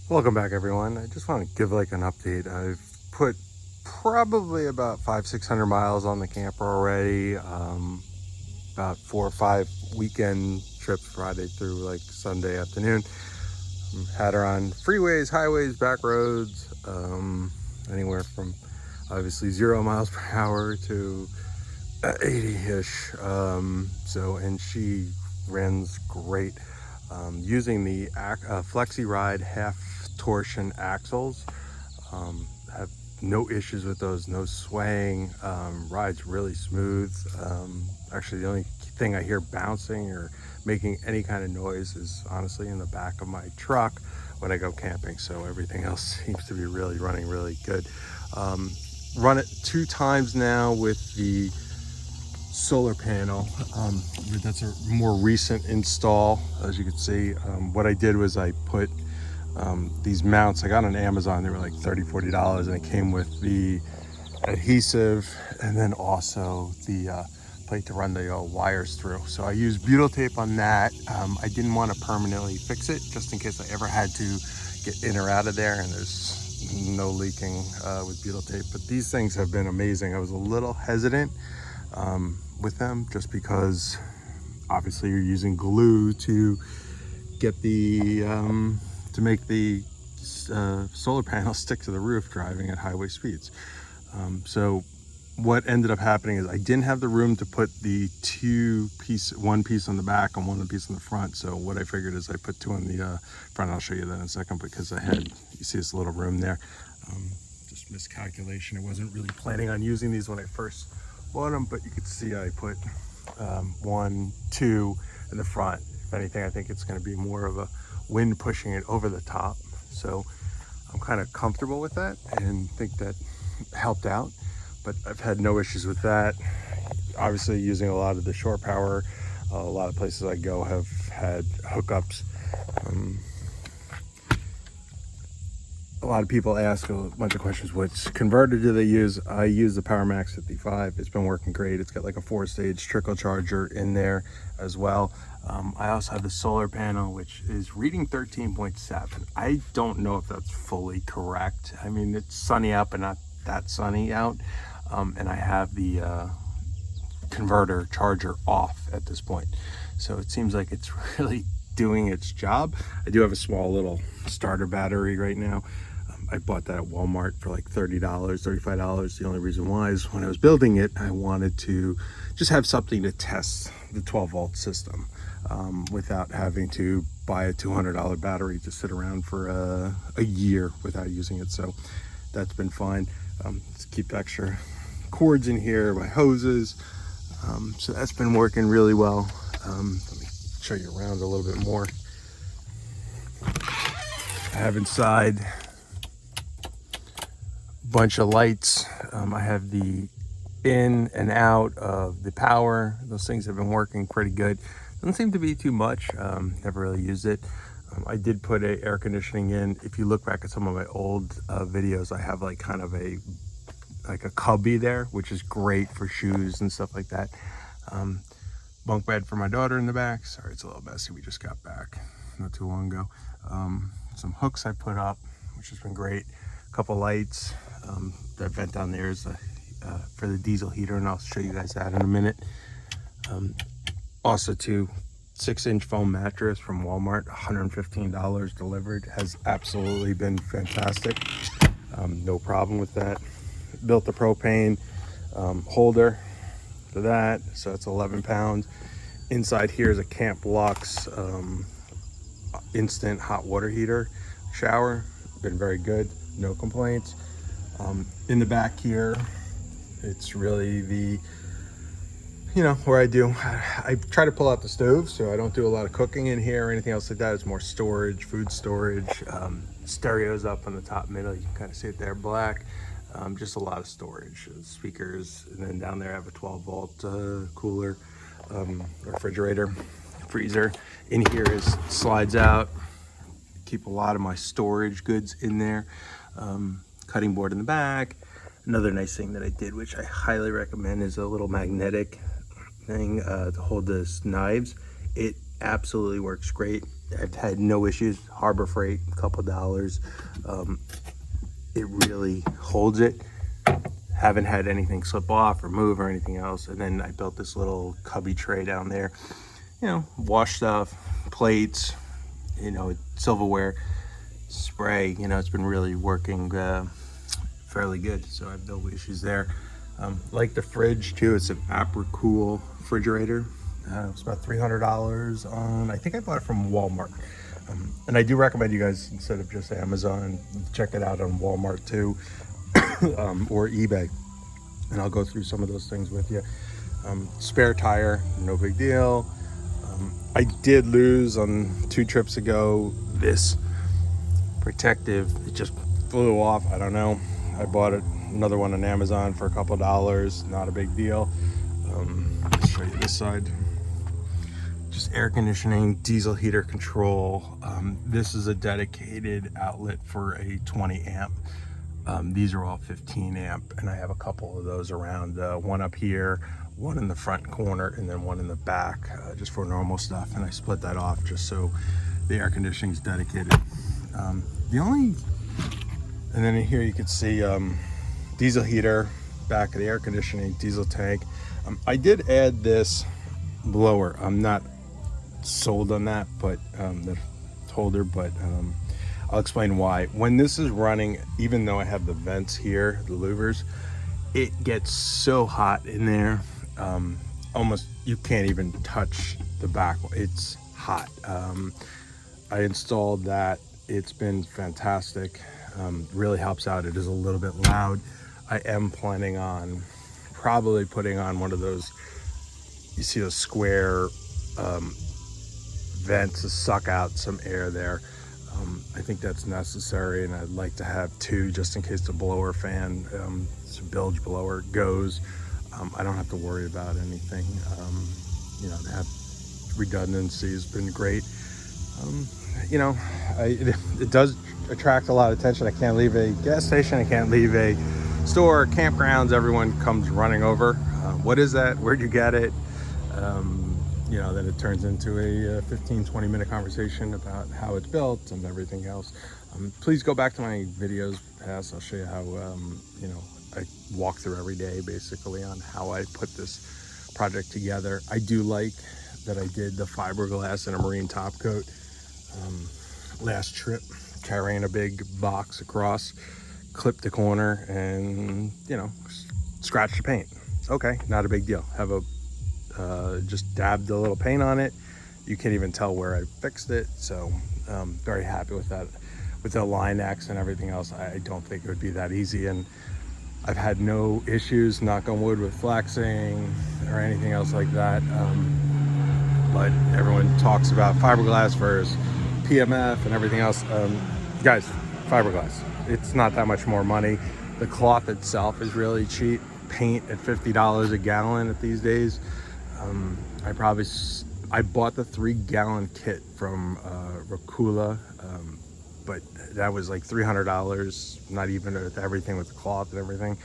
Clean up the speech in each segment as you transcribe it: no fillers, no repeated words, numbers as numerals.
Welcome back, everyone. I just want to give like an update. I've put probably about 500-600 miles on the camper already. About 4 or 5 weekend trips, Friday through like Sunday afternoon. Had her on freeways, highways, back roads, anywhere from obviously 0 miles per hour to 80-ish. And she runs great. Using the Flexi Ride half torsion axles. Have no issues with those, no swaying. Rides really smooth. Actually, the only thing I hear bouncing or making any kind of noise is honestly in the back of my truck when I go camping. So everything else seems to be really running really good. Run it 2 times now with the solar panel. That's a more recent install. As you can see, what I did was I put these mounts I got on Amazon. They were like $30-40, and it came with the adhesive and then also the plate to run the wires through. So I used butyl tape on that. I didn't want to permanently fix it just in case I ever had to get in or out of there, and there's no leaking with butyl tape. But these things have been amazing. I was a little hesitant with them just because obviously you're using glue to get the to make the solar panel stick to the roof driving at highway speeds. So what ended up happening is I didn't have the room to put the one piece on the back and one piece on the front. So what I figured is I put 2 on the front. I'll show you that in a second, because I had, you see this little room there. Just miscalculation. I wasn't really planning on using these when I first bought them, but you could see I put 1, 2 in the front. If anything, I think it's going to be more of a wind pushing it over the top. So I'm kind of comfortable with that and think that helped out, but I've had no issues with that. Obviously using a lot of the shore power. A lot of places I go have had hookups. A lot of people ask a bunch of questions. Which converter do they use? I use the PowerMax 55. It's been working great. It's got like a 4-stage trickle charger in there as well. I also have the solar panel, which is reading 13.7. I don't know if that's fully correct. I mean, it's sunny out, but not that sunny out. And I have the converter charger off at this point. So it seems like it's really doing its job. I do have a small little starter battery right now. I bought that at Walmart for like $30, $35. The only reason why is when I was building it, I wanted to just have something to test the 12-volt system without having to buy a $200 battery to sit around for a year without using it. So that's been fine. Let's keep extra cords in here, my hoses. So that's been working really well. Let me show you around a little bit more. I have inside bunch of lights. I have the in and out of the power. Those things have been working pretty good. Doesn't seem to be too much. Never really used it. I did put a air conditioning in. If you look back at some of my old videos, I have like kind of a cubby there, which is great for shoes and stuff like that. Bunk bed for my daughter in the back. Sorry, it's a little messy. We just got back not too long ago. Some hooks I put up, which has been great. A couple lights. That vent down there is for the diesel heater, and I'll show you guys that in a minute. Also, 6-inch foam mattress from Walmart, $115 delivered. Has absolutely been fantastic. No problem with that. Built the propane holder for that, so it's 11 pounds. Inside here is a Camp Lux instant hot water heater shower. Been very good, no complaints. In the back here, it's really the, where I try to pull out the stove, so I don't do a lot of cooking in here or anything else like that. It's more storage, food storage. Stereos up on the top middle, you can kind of see it there, black. Just a lot of storage, speakers, and then down there I have a 12-volt cooler, refrigerator, freezer. In here slides out, keep a lot of my storage goods in there. Cutting board in the back. Another nice thing that I did, which I highly recommend, is a little magnetic thing to hold the knives. It absolutely works great. I've had no issues. Harbor Freight, a couple dollars. It really holds it. Haven't had anything slip off or move or anything else. And then I built this little cubby tray down there. You know, wash stuff, plates, you know, silverware, spray. You know, it's been really working fairly good. So I have no issues there. Like the fridge too. It's an ApriCool refrigerator. It's about $300 on, I think I bought it from Walmart. And I do recommend you guys, instead of just Amazon, check it out on Walmart too, or eBay. And I'll go through some of those things with you. Spare tire, no big deal. I did lose on 2 trips ago this protective. It just flew off. I don't know. I bought it, another one on Amazon for a couple dollars. Not a big deal. Let's show you this side. Just air conditioning, diesel heater control. This is a dedicated outlet for a 20 amp. These are all 15 amp, and I have a couple of those around. One up here, one in the front corner, and then one in the back, just for normal stuff. And I split that off just so the air conditioning is dedicated. And then in here you can see diesel heater, back of the air conditioning, diesel tank. I did add this blower. I'm not sold on that, but the holder, but I'll explain why. When this is running, even though I have the vents here, the louvers, it gets so hot in there, almost you can't even touch the back. It's hot. I installed that. It's been fantastic. Really helps out. It is a little bit loud. I am planning on probably putting on one of those, you see those square vents to suck out some air there. I think that's necessary, and I'd like to have 2 just in case the blower fan, it's a bilge blower, goes. I don't have to worry about anything. You know, to have redundancy has been great. You know, it does attract a lot of attention. I can't leave a gas station, I can't leave a store, campgrounds, everyone comes running over. What is that? Where'd you get it? You know, then it turns into a 15-20 minute conversation about how it's built and everything else. Please go back to my videos past. I'll show you how, you know, I walk through every day basically on how I put this project together. I do like that I did the fiberglass and a marine top coat. Last trip, carrying a big box across, clipped the corner and, you know, scratched the paint. Okay, not a big deal. Have a just dabbed a little paint on it. You can't even tell where I fixed it. So very happy with that. With the Line-X and everything else, I don't think it would be that easy. And I've had no issues, knock on wood, with flexing or anything else like that. But everyone talks about fiberglass versus PMF and everything else. Guys, fiberglass, it's not that much more money. The cloth itself is really cheap. Paint at $50 a gallon at these days. I bought the 3-gallon kit from Racula, but that was like $300, not even with everything, with the cloth and everything.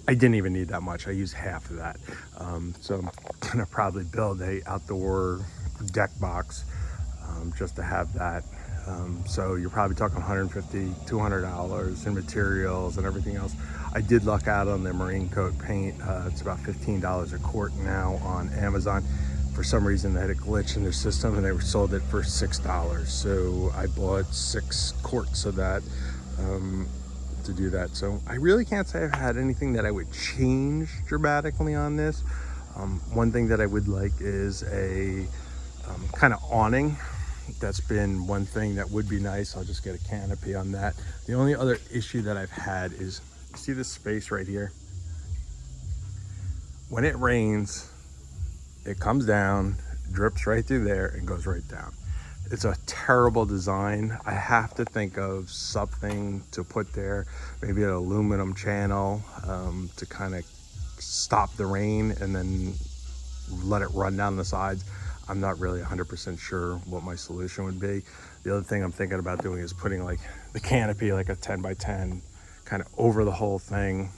I didn't even need that much. I used half of that. So I'm gonna probably build a outdoor deck box just to have that. So you're probably talking $150, $200 in materials and everything else. I did luck out on the marine coat paint. It's about $15 a quart now on Amazon. For some reason they had a glitch in their system and they sold it for $6. So I bought 6 quarts of that to do that. So I really can't say I've had anything that I would change dramatically on this. One thing that I would like is a kind of awning. That's been one thing that would be nice. I'll just get a canopy on that. The only other issue that I've had is, see this space right here? When it rains, it comes down, drips right through there, and goes right down. It's a terrible design. I have to think of something to put there, maybe an aluminum channel to kind of stop the rain and then let it run down the sides. I'm not really 100% sure what my solution would be. The other thing I'm thinking about doing is putting like the canopy, like a 10 by 10, kind of over the whole thing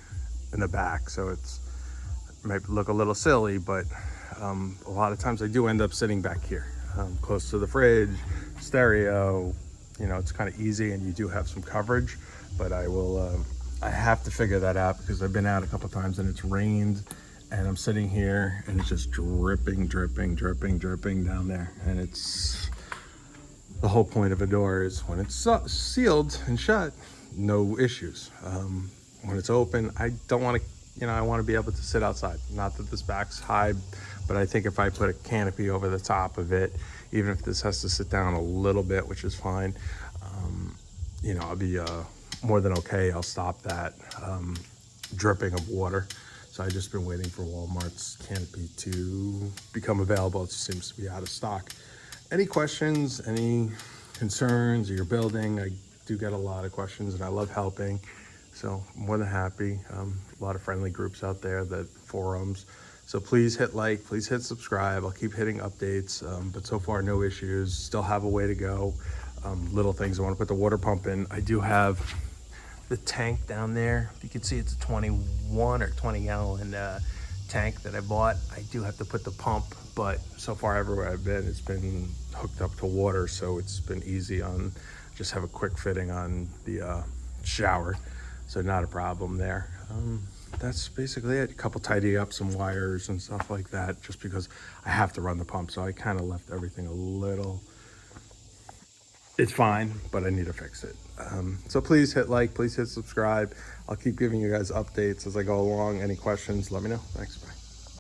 in the back. So it might look a little silly, but a lot of times I do end up sitting back here. close to the fridge, stereo. You know, it's kind of easy, and you do have some coverage. But I have to figure that out because I've been out a couple times and it's rained, and I'm sitting here and it's just dripping down there. And it's the whole point of a door is when it's sealed and shut, no issues. When it's open, I don't want to, you know, I want to be able to sit outside. Not that this back's high, but I think if I put a canopy over the top of it, even if this has to sit down a little bit, which is fine, you know, I'll be more than okay. I'll stop that dripping of water. So I've just been waiting for Walmart's canopy to become available. It seems to be out of stock. Any questions, any concerns of your building? I do get a lot of questions and I love helping. So I'm more than happy. A lot of friendly groups out there, that forums. So please hit like, please hit subscribe. I'll keep hitting updates, but so far no issues. Still have a way to go. Little things, I want to put the water pump in. I do have the tank down there. You can see it's a 21 or 20 gallon tank that I bought. I do have to put the pump, but so far everywhere I've been, it's been hooked up to water, so it's been easy on, just have a quick fitting on the shower, so not a problem there. That's basically it. A couple tidy up some wires and stuff like that, just because I have to run the pump, so I kind of left everything a little, it's fine, but I need to fix it. So please hit like, please hit subscribe. I'll keep giving you guys updates as I go along. Any questions, let me know. Thanks, bye.